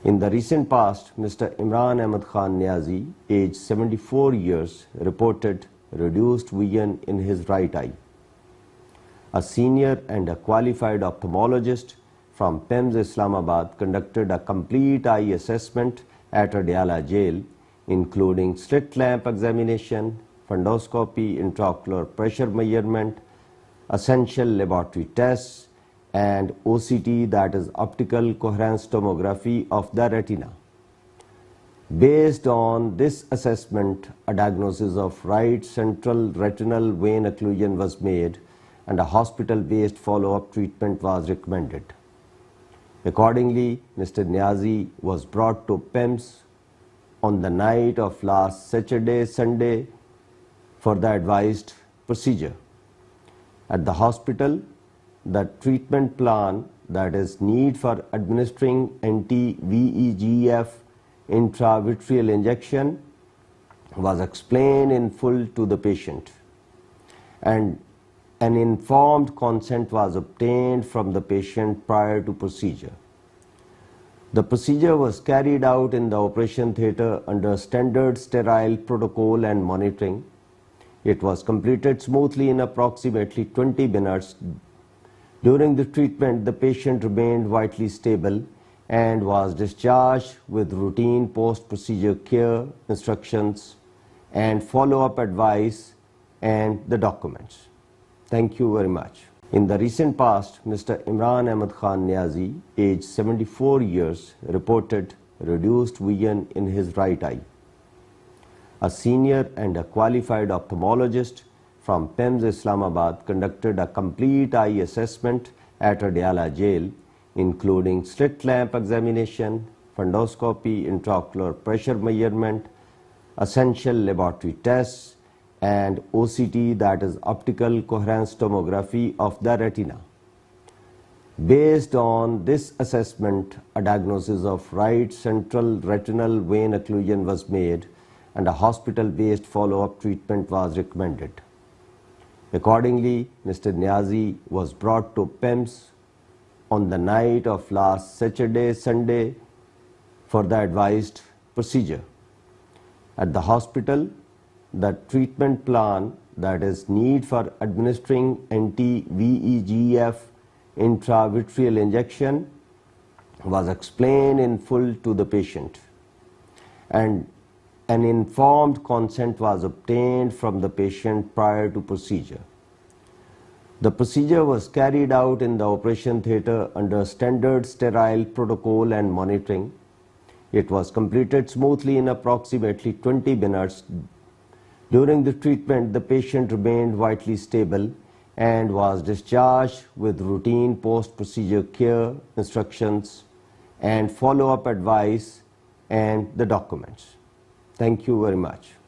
In the recent past, Mr. Imran Ahmed Khan Niazi, aged 74 years, reported reduced vision in his right eye. A senior and a qualified ophthalmologist from PIMS Islamabad conducted a complete eye assessment at Adiala jail, including slit lamp examination, fundoscopy, intraocular pressure measurement, essential laboratory tests, and OCT, that is optical coherence tomography of the retina. Based on this assessment, a diagnosis of right central retinal vein occlusion was made and a hospital-based follow-up treatment was recommended. Accordingly, Mr. Niazi was brought to PIMS on the night of last Saturday, Sunday for the advised procedure. At the hospital, the treatment plan, that is need for administering anti-VEGF intravitreal injection, was explained in full to the patient, and an informed consent was obtained from the patient prior to procedure. The procedure was carried out in the operation theatre under standard sterile protocol and monitoring. It was completed smoothly in approximately 20 minutes. During the treatment, the patient remained vitally stable and was discharged with routine post-procedure care, instructions, and follow-up advice and the documents. Thank you very much. In the recent past, Mr. Imran Ahmed Khan Niazi, aged 74 years, reported reduced vision in his right eye. A senior and a qualified ophthalmologist from PIMS Islamabad conducted a complete eye assessment at Adiala jail, including slit lamp examination, fundoscopy, intraocular pressure measurement, essential laboratory tests, and OCT, that is optical coherence tomography of the retina. Based on this assessment, a diagnosis of right central retinal vein occlusion was made and a hospital-based follow-up treatment was recommended. Accordingly, Mr. Niazi was brought to PIMS on the night of last Saturday, Sunday for the advised procedure. At the hospital, the treatment plan, that is need for administering anti-VEGF intravitreal injection, was explained in full to the patient, and an informed consent was obtained from the patient prior to procedure. The procedure was carried out in the operation theatre under standard sterile protocol and monitoring. It was completed smoothly in approximately 20 minutes. During the treatment, the patient remained vitally stable and was discharged with routine post-procedure care, instructions, and follow-up advice and the documents. Thank you very much.